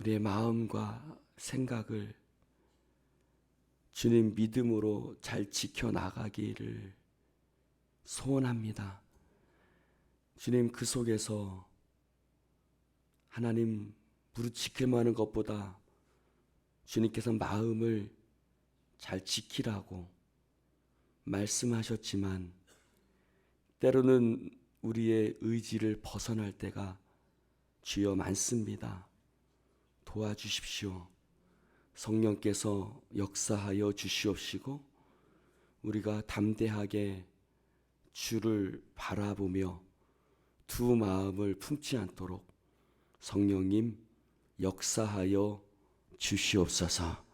우리의 마음과 생각을 주님 믿음으로 잘 지켜나가기를 소원합니다. 주님, 그 속에서 하나님 무릇 지킬 만한 것보다 주님께서 마음을 잘 지키라고 말씀하셨지만 때로는 우리의 의지를 벗어날 때가 주여 많습니다. 도와주십시오. 성령께서 역사하여 주시옵시고 우리가 담대하게 주를 바라보며 두 마음을 품지 않도록 성령님 역사하여 주시옵소서.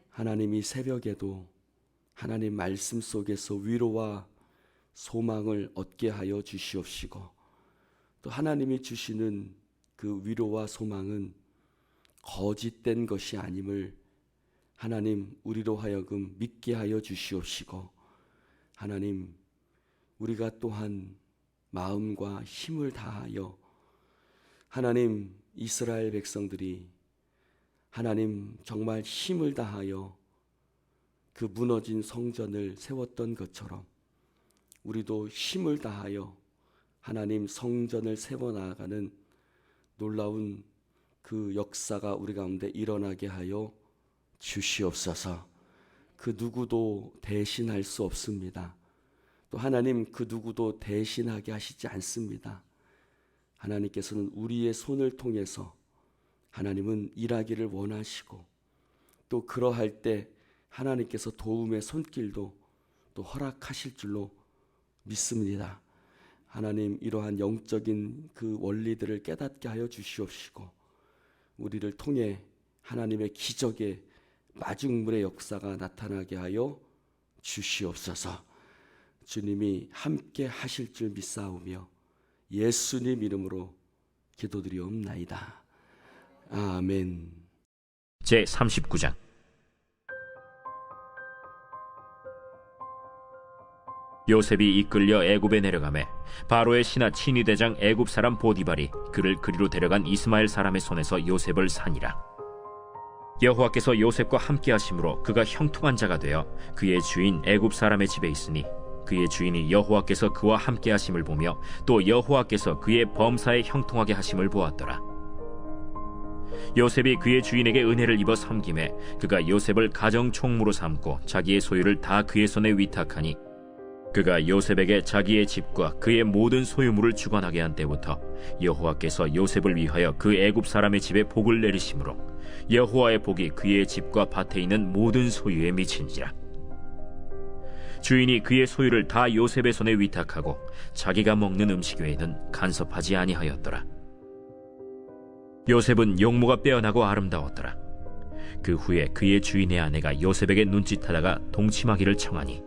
하나님, 이 새벽에도 하나님 말씀 속에서 위로와 소망을 얻게 하여 주시옵시고 또 하나님이 주시는 그 위로와 소망은 거짓된 것이 아님을 하나님 우리로 하여금 믿게 하여 주시옵시고 하나님, 우리가 또한 마음과 힘을 다하여 하나님, 이스라엘 백성들이 하나님 정말 힘을 다하여 그 무너진 성전을 세웠던 것처럼 우리도 힘을 다하여 하나님 성전을 세워나가는 놀라운 그 역사가 우리 가운데 일어나게 하여 주시옵소서. 그 누구도 대신할 수 없습니다. 또 하나님, 그 누구도 대신하게 하시지 않습니다. 하나님께서는 우리의 손을 통해서 하나님은 일하기를 원하시고 또 그러할 때 하나님께서 도움의 손길도 또 허락하실 줄로 믿습니다. 하나님, 이러한 영적인 그 원리들을 깨닫게 하여 주시옵시고 우리를 통해 하나님의 기적의 마중물의 역사가 나타나게 하여 주시옵소서. 주님이 함께 하실 줄 믿사오며 예수님 이름으로 기도드리옵나이다. 아멘. 제39장. 요셉이 이끌려 애굽에 내려가매 바로의 신하 친위대장 애굽 사람 보디발이 그를 그리로 데려간 이스마엘 사람의 손에서 요셉을 산이라. 여호와께서 요셉과 함께 하심으로 그가 형통한 자가 되어 그의 주인 애굽 사람의 집에 있으니 그의 주인이 여호와께서 그와 함께 하심을 보며 또 여호와께서 그의 범사에 형통하게 하심을 보았더라. 요셉이 그의 주인에게 은혜를 입어 섬김에 그가 요셉을 가정 총무로 삼고 자기의 소유를 다 그의 손에 위탁하니 그가 요셉에게 자기의 집과 그의 모든 소유물을 주관하게 한 때부터 여호와께서 요셉을 위하여 그 애굽 사람의 집에 복을 내리심으로 여호와의 복이 그의 집과 밭에 있는 모든 소유에 미친지라. 주인이 그의 소유를 다 요셉의 손에 위탁하고 자기가 먹는 음식 외에는 간섭하지 아니하였더라. 요셉은 용모가 빼어나고 아름다웠더라. 그 후에 그의 주인의 아내가 요셉에게 눈짓하다가 동침하기를 청하니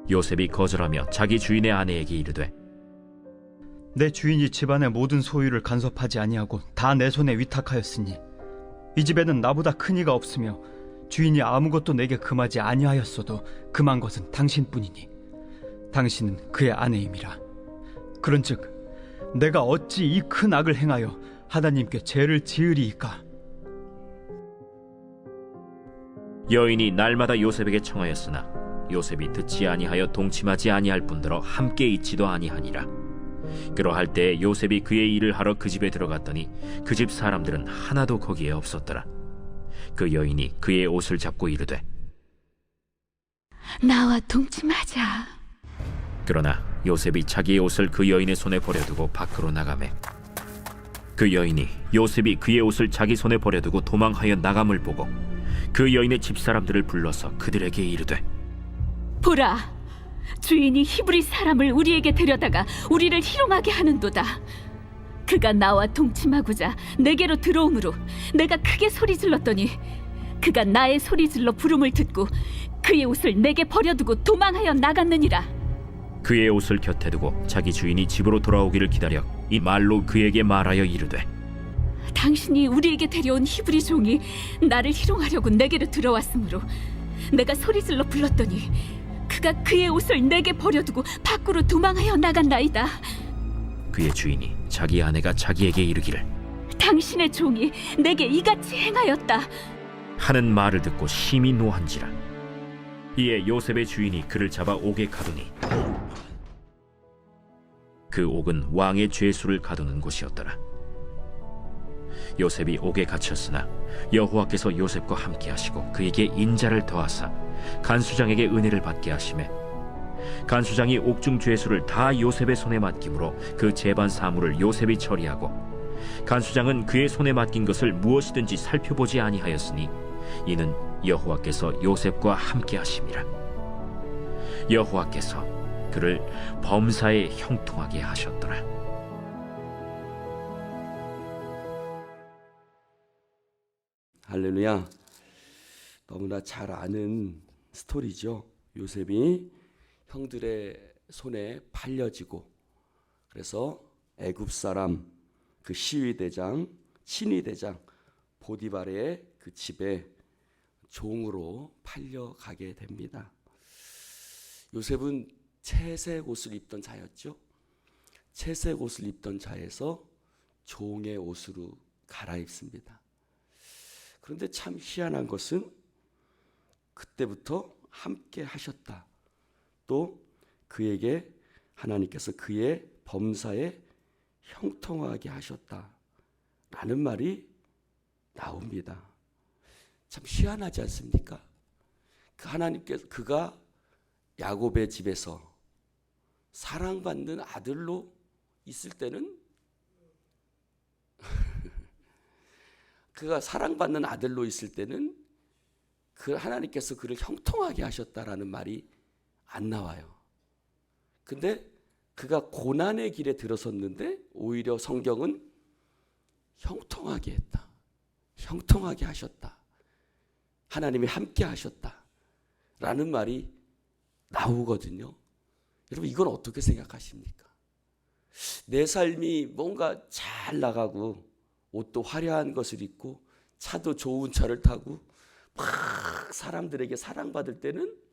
요셉이 거절하며 자기 주인의 아내에게 이르되 내 주인이 집안의 모든 소유를 간섭하지 아니하고 다 내 손에 위탁하였으니 이 집에는 나보다 큰 이가 없으며 주인이 아무것도 내게 금하지 아니하였어도 금한 것은 당신뿐이니 당신은 그의 아내임이라. 그런즉 내가 어찌 이 큰 악을 행하여 하나님께 죄를 지으리이까. 여인이 날마다 요셉에게 청하였으나 요셉이 듣지 아니하여 동침하지 아니할 뿐더러 함께 있지도 아니하니라. 그러할 때 요셉이 그의 일을 하러 그 집에 들어갔더니 그 집 사람들은 하나도 거기에 없었더라. 그 여인이 그의 옷을 잡고 이르되 나와 동침하자. 그러나 요셉이 자기의 옷을 그 여인의 손에 버려두고 밖으로 나가매 그 여인이 요셉이 그의 옷을 자기 손에 버려두고 도망하여 나감을 보고 그 여인의 집사람들을 불러서 그들에게 이르되 보라, 주인이 히브리 사람을 우리에게 데려다가 우리를 희롱하게 하는도다. 그가 나와 동침하고자 내게로 들어오므로 내가 크게 소리질렀더니 그가 나의 소리질러 부름을 듣고 그의 옷을 내게 버려두고 도망하여 나갔느니라. 그의 옷을 곁에 두고 자기 주인이 집으로 돌아오기를 기다려 이 말로 그에게 말하여 이르되 당신이 우리에게 데려온 히브리 종이 나를 희롱하려고 내게로 들어왔으므로 내가 소리질러 불렀더니 그가 그의 옷을 내게 버려두고 밖으로 도망하여 나간나이다. 그의 주인이 자기 아내가 자기에게 이르기를 당신의 종이 내게 이같이 행하였다. 하는 말을 듣고 심히 노한지라. 이에 요셉의 주인이 그를 잡아 옥에 가두니 그 옥은 왕의 죄수를 가두는 곳이었더라. 요셉이 옥에 갇혔으나 여호와께서 요셉과 함께 하시고 그에게 인자를 더하사 간수장에게 은혜를 받게 하시매 간수장이 옥중 죄수를 다 요셉의 손에 맡김으로 그 재반 사물을 요셉이 처리하고 간수장은 그의 손에 맡긴 것을 무엇이든지 살펴보지 아니하였으니 이는 여호와께서 요셉과 함께 하심이라. 여호와께서 그를 범사에 형통하게 하셨더라. 할렐루야. 너무나 잘 아는 스토리죠. 요셉이 형들의 손에 팔려지고 그래서 애굽 사람 그 시위대장 친위대장 보디발의 그 집에 종으로 팔려가게 됩니다. 요셉은 채색 옷을 입던 자였죠. 채색 옷을 입던 자에서 종의 옷으로 갈아입습니다. 그런데 참 희한한 것은 그때부터 함께 하셨다. 또 그에게 하나님께서 그의 범사에 형통하게 하셨다. 라는 말이 나옵니다. 참 희한하지 않습니까? 그 하나님께서 그가 야곱의 집에서 사랑받는 아들로 있을 때는 그가 사랑받는 아들로 있을 때는 그 하나님께서 그를 형통하게 하셨다라는 말이 안 나와요. 근데 그가 고난의 길에 들어섰는데 오히려 성경은 형통하게 했다. 형통하게 하셨다. 하나님이 함께 하셨다. 라는 말이 나오거든요. 여러분 이건 어떻게 생각하십니까? 내 삶이 뭔가 잘 나가고 옷도 화려한 것을 입고 차도 좋은 차를 타고 막 사람들에게 사랑받을 때는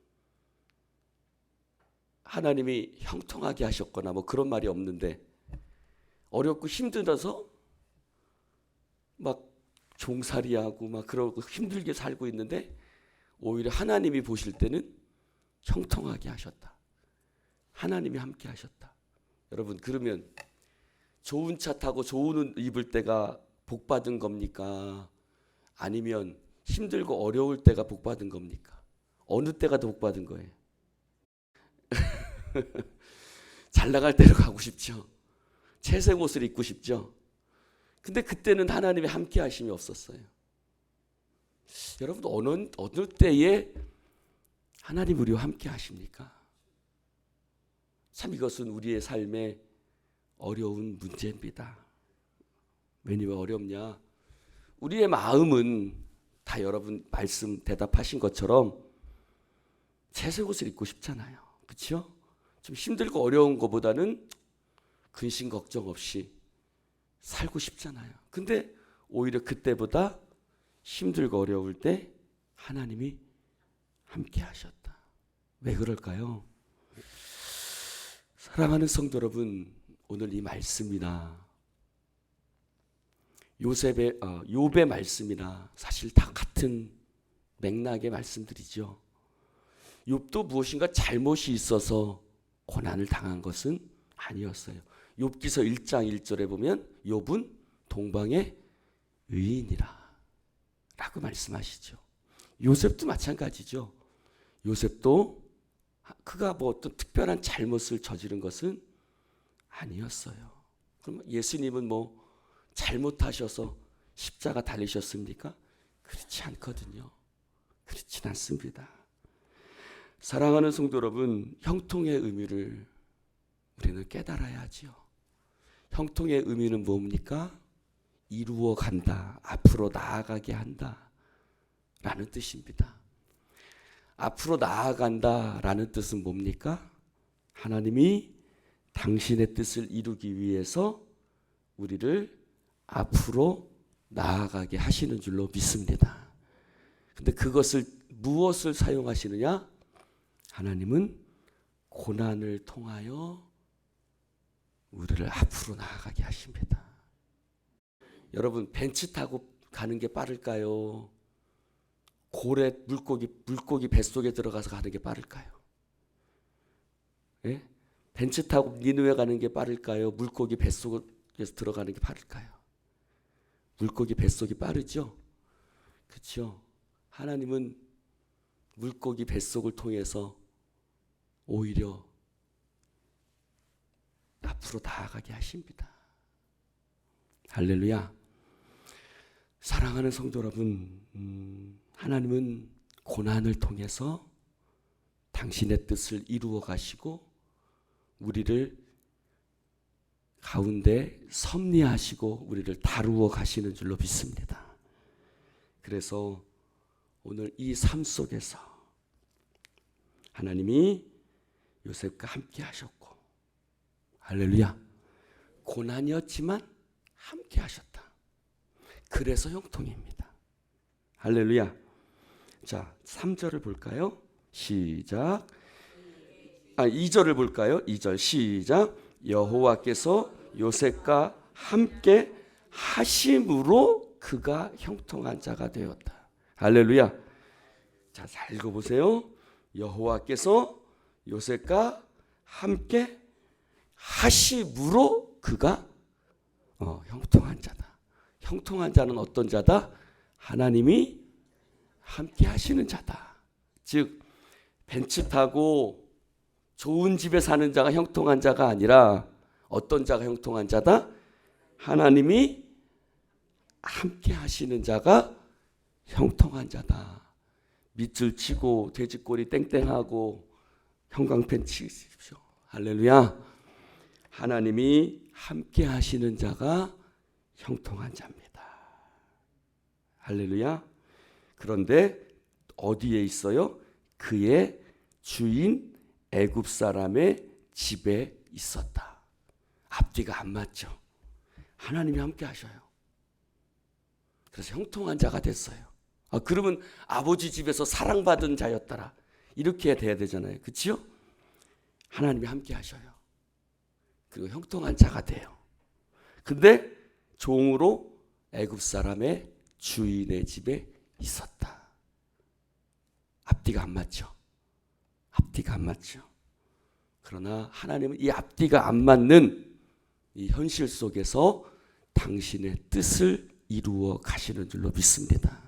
하나님이 형통하게 하셨거나 뭐 그런 말이 없는데 어렵고 힘들어서 막 종살이하고 막 그러고 힘들게 살고 있는데 오히려 하나님이 보실 때는 형통하게 하셨다. 하나님이 함께 하셨다. 여러분 그러면 좋은 차 타고 좋은 옷 입을 때가 복 받은 겁니까? 아니면 힘들고 어려울 때가 복 받은 겁니까? 어느 때가 더 복 받은 거예요? 잘 나갈 때로 가고 싶죠. 채색 옷을 입고 싶죠. 근데 그때는 하나님의 함께 하심이 없었어요. 여러분 어느 때에 하나님 우리와 함께 하십니까? 참 이것은 우리의 삶의 어려운 문제입니다. 왜 어렵냐? 우리의 마음은 다 여러분 말씀 대답하신 것처럼 채색 옷을 입고 싶잖아요. 그렇죠? 좀 힘들고 어려운 것보다는 근심 걱정 없이 살고 싶잖아요. 근데 오히려 그때보다 힘들고 어려울 때 하나님이 함께 하셨다. 왜 그럴까요? 사랑하는 성도 여러분, 오늘 이 말씀이나 욥의 말씀이나 사실 다 같은 맥락의 말씀들이죠. 욥도 무엇인가 잘못이 있어서 고난을 당한 것은 아니었어요. 욥기서 1장 1절에 보면 욥은 동방의 의인이라 라고 말씀하시죠. 요셉도 마찬가지죠. 요셉도 그가 뭐 어떤 특별한 잘못을 저지른 것은 아니었어요. 그럼 예수님은 뭐 잘못하셔서 십자가 달리셨습니까? 그렇지 않거든요. 그렇진 않습니다. 사랑하는 성도 여러분, 형통의 의미를 우리는 깨달아야 하지요. 형통의 의미는 뭡니까? 이루어 간다, 앞으로 나아가게 한다 라는 뜻입니다. 앞으로 나아간다 라는 뜻은 뭡니까? 하나님이 당신의 뜻을 이루기 위해서 우리를 앞으로 나아가게 하시는 줄로 믿습니다. 근데 그것을 무엇을 사용하시느냐? 하나님은 고난을 통하여 우리를 앞으로 나아가게 하십니다. 여러분 벤츠 타고 가는 게 빠를까요? 고래 물고기 뱃속에 들어가서 가는 게 빠를까요? 예? 벤츠 타고 니느웨 가는 게 빠를까요? 물고기 뱃속에서 들어가는 게 빠를까요? 물고기 뱃속이 빠르죠? 그렇죠? 하나님은 물고기 뱃속을 통해서 오히려 앞으로 나아가게 하십니다. 할렐루야. 사랑하는 성도 여러분, 하나님은 고난을 통해서 당신의 뜻을 이루어 가시고 우리를 가운데 섭리하시고 우리를 다루어 가시는 줄로 믿습니다. 그래서 오늘 이 삶 속에서 하나님이 요셉과 함께 하셨고, 할렐루야, 고난이었지만 함께 하셨다. 그래서 형통입니다. 할렐루야. 자, 3절을 볼까요? 시작. 2절을 볼까요? 2절 시작. 여호와께서 요셉과 함께 하심으로 그가 형통한 자가 되었다. 할렐루야. 자, 잘 읽어보세요. 여호와께서 요셉과 함께 하심으로 그가 형통한 자다. 형통한 자는 어떤 자다? 하나님이 함께 하시는 자다. 즉 벤츠 타고 좋은 집에 사는 자가 형통한 자가 아니라 어떤 자가 형통한 자다? 하나님이 함께 하시는 자가 형통한 자다. 밑줄 치고 돼지꼬리 땡땡하고 형광펜 치십시오. 할렐루야. 하나님이 함께 하시는 자가 형통한 자입니다. 할렐루야. 그런데 어디에 있어요? 그의 주인 애굽 사람의 집에 있었다. 앞뒤가 안 맞죠. 하나님이 함께 하셔요. 그래서 형통한 자가 됐어요. 그러면 아버지 집에서 사랑받은 자였더라. 이렇게 돼야 되잖아요. 그렇죠? 하나님이 함께 하셔요. 그리고 형통한 자가 돼요. 근데 종으로 애굽 사람의 주인의 집에 있었다. 앞뒤가 안 맞죠. 앞뒤가 안 맞죠. 그러나 하나님은 이 앞뒤가 안 맞는 이 현실 속에서 당신의 뜻을 이루어 가시는 줄로 믿습니다.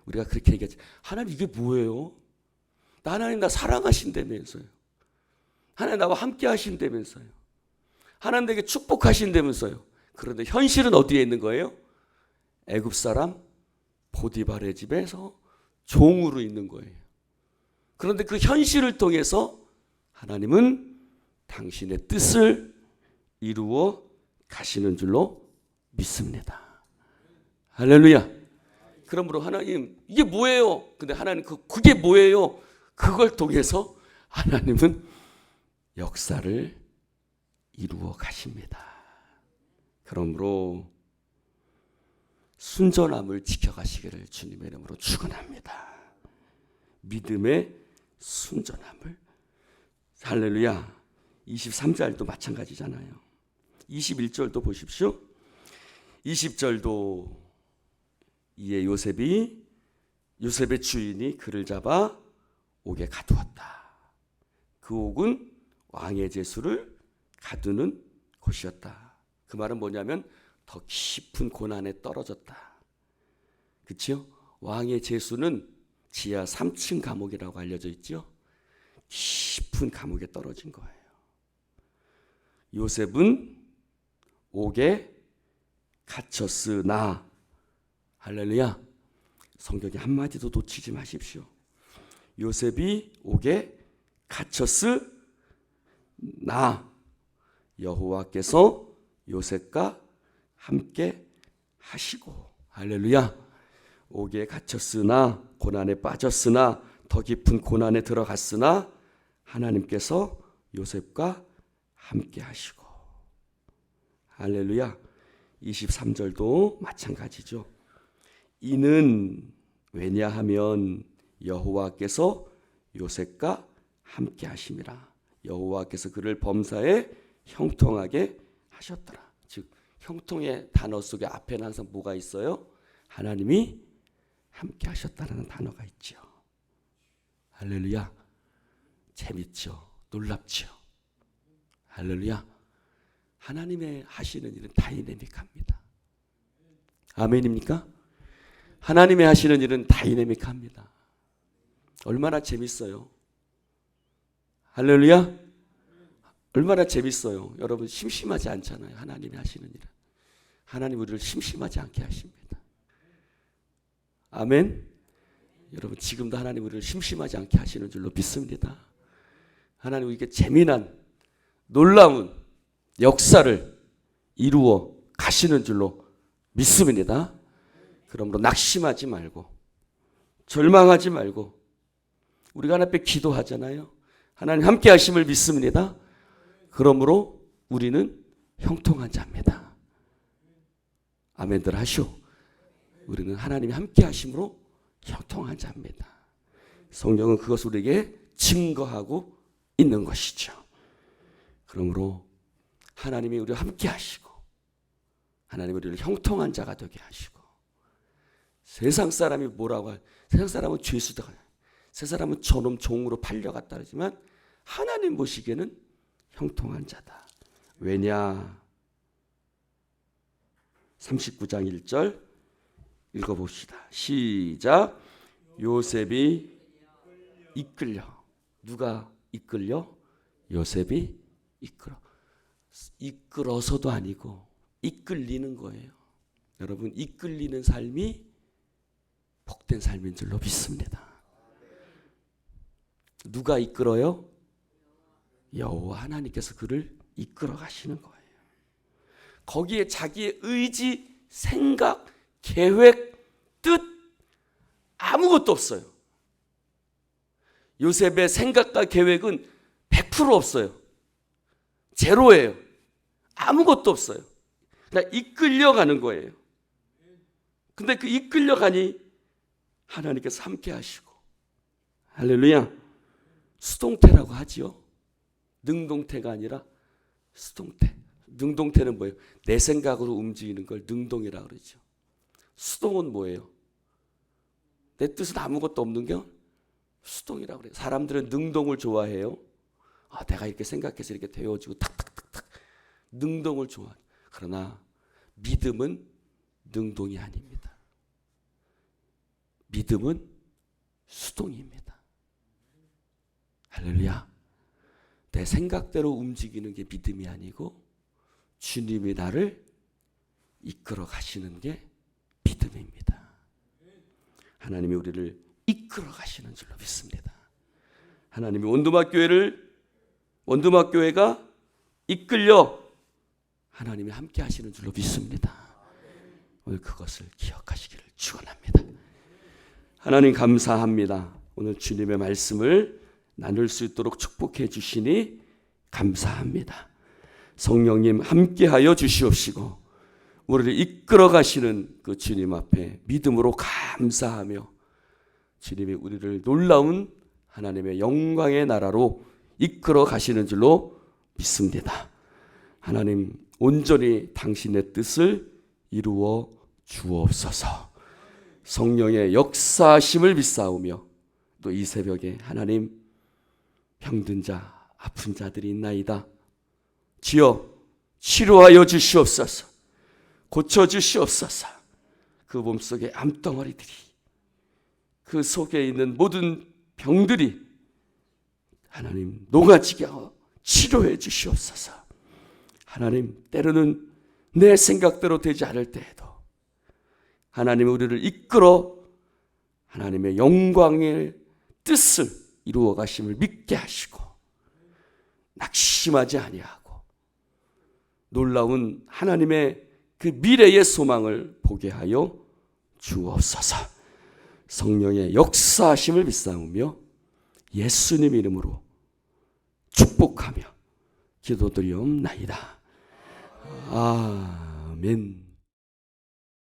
우리가 그렇게 얘기하지. 하나님 이게 뭐예요? 하나님 나 사랑하신다면서요. 하나님 나와 함께 하신다면서요. 하나님 내게 축복하신다면서요. 그런데 현실은 어디에 있는 거예요? 애굽 사람 보디발의 집에서 종으로 있는 거예요. 그런데 그 현실을 통해서 하나님은 당신의 뜻을 이루어 가시는 줄로 믿습니다. 할렐루야. 그러므로 하나님 이게 뭐예요? 근데 하나님 그게 뭐예요? 그걸 통해서 하나님은 역사를 이루어 가십니다. 그러므로 순전함을 지켜가시기를 주님의 이름으로 축원합니다. 믿음의 순전함을. 할렐루야. 23절도 마찬가지잖아요. 21절도 보십시오. 20절도 이에 요셉의 주인이 그를 잡아 옥에 가두었다. 그 옥은 왕의 제수를 가두는 곳이었다. 그 말은 뭐냐면 더 깊은 고난에 떨어졌다. 그렇죠? 왕의 제수는 지하 3층 감옥이라고 알려져 있죠. 깊은 감옥에 떨어진 거예요. 요셉은 옥에 갇혔으나, 할렐루야, 성경에 한마디도 놓치지 마십시오. 요셉이 옥에 갇혔으나 여호와께서 요셉과 함께 하시고, 할렐루야, 옥에 갇혔으나, 고난에 빠졌으나, 더 깊은 고난에 들어갔으나 하나님께서 요셉과 함께 하시고, 할렐루야. 23절도 마찬가지죠. 이는 왜냐하면 여호와께서 요셉과 함께 하심이라. 여호와께서 그를 범사에 형통하게 하셨더라. 즉 형통의 단어 속에 앞에는 항상 뭐가 있어요? 하나님이 함께 하셨다는 단어가 있죠. 할렐루야. 재밌죠. 놀랍죠. 할렐루야. 하나님의 하시는 일은 다이내믹합니다. 아멘입니까? 하나님의 하시는 일은 다이내믹합니다. 얼마나 재밌어요. 할렐루야. 얼마나 재밌어요. 여러분 심심하지 않잖아요. 하나님이 하시는 일은. 하나님 우리를 심심하지 않게 하십니다. 아멘. 여러분 지금도 하나님 우리를 심심하지 않게 하시는 줄로 믿습니다. 하나님 우리에게 재미난 놀라운 역사를 이루어 가시는 줄로 믿습니다. 그러므로 낙심하지 말고 절망하지 말고 우리가 하나님 앞에 기도하잖아요. 하나님 함께 하심을 믿습니다. 그러므로 우리는 형통한 자입니다. 아멘들 하시오. 우리는 하나님이 함께 하심으로 형통한 자입니다. 성경은 그것을 우리에게 증거하고 있는 것이죠. 그러므로 하나님이 우리와 함께 하시고 하나님이 우리를 형통한 자가 되게 하시고 세상 사람이 뭐라고 할 세상 사람은 죄수다. 세 사람은 저놈 종으로 팔려갔다 그러지만 하나님 보시기에는 형통한 자다. 왜냐? 39장 1절 읽어봅시다. 시작. 요셉이 이끌려. 누가 이끌려? 요셉이 이끌어서도 아니고 이끌리는 거예요. 여러분 이끌리는 삶이 복된 삶인 줄로 믿습니다. 누가 이끌어요? 여호와 하나님께서 그를 이끌어 가시는 거예요. 거기에 자기의 의지, 생각, 계획, 뜻 아무것도 없어요. 요셉의 생각과 계획은 100% 없어요. 제로예요. 아무것도 없어요. 그냥 이끌려가는 거예요. 근데 그 이끌려가니 하나님께서 함께 하시고 할렐루야. 수동태라고 하지요. 능동태가 아니라 수동태. 능동태는 뭐예요? 내 생각으로 움직이는 걸 능동이라고 그러죠. 수동은 뭐예요? 내 뜻은 아무것도 없는 게 수동이라고 그래요. 사람들은 능동을 좋아해요. 내가 이렇게 생각해서 이렇게 되어지고 탁탁탁탁 능동을 좋아해요. 그러나 믿음은 능동이 아닙니다. 믿음은 수동입니다. 할렐루야. 내 생각대로 움직이는 게 믿음이 아니고 주님이 나를 이끌어 가시는 게 믿음입니다. 하나님이 우리를 이끌어 가시는 줄로 믿습니다. 하나님이 원두막 교회가 이끌려 하나님이 함께 하시는 줄로 믿습니다. 오늘 그것을 기억하시기를 축원합니다. 하나님 감사합니다. 오늘 주님의 말씀을 나눌 수 있도록 축복해 주시니 감사합니다. 성령님 함께하여 주시옵시고 우리를 이끌어 가시는 그 주님 앞에 믿음으로 감사하며 주님이 우리를 놀라운 하나님의 영광의 나라로 이끌어 가시는 줄로 믿습니다. 하나님 온전히 당신의 뜻을 이루어 주옵소서. 성령의 역사하심을 믿사오며 또 이 새벽에 하나님 병든 자, 아픈 자들이 있나이다. 주여 치료하여 주시옵소서. 고쳐주시옵소서. 그 몸속의 암덩어리들이 그 속에 있는 모든 병들이 하나님 녹아지게 치료해 주시옵소서. 하나님 때로는 내 생각대로 되지 않을 때에도 하나님이 우리를 이끌어 하나님의 영광의 뜻을 이루어 가심을 믿게 하시고 낙심하지 아니하고 놀라운 하나님의 그 미래의 소망을 보게 하여 주옵소서. 성령의 역사하심을 믿사오며 예수님 이름으로 축복하며 기도드리옵나이다. 아멘.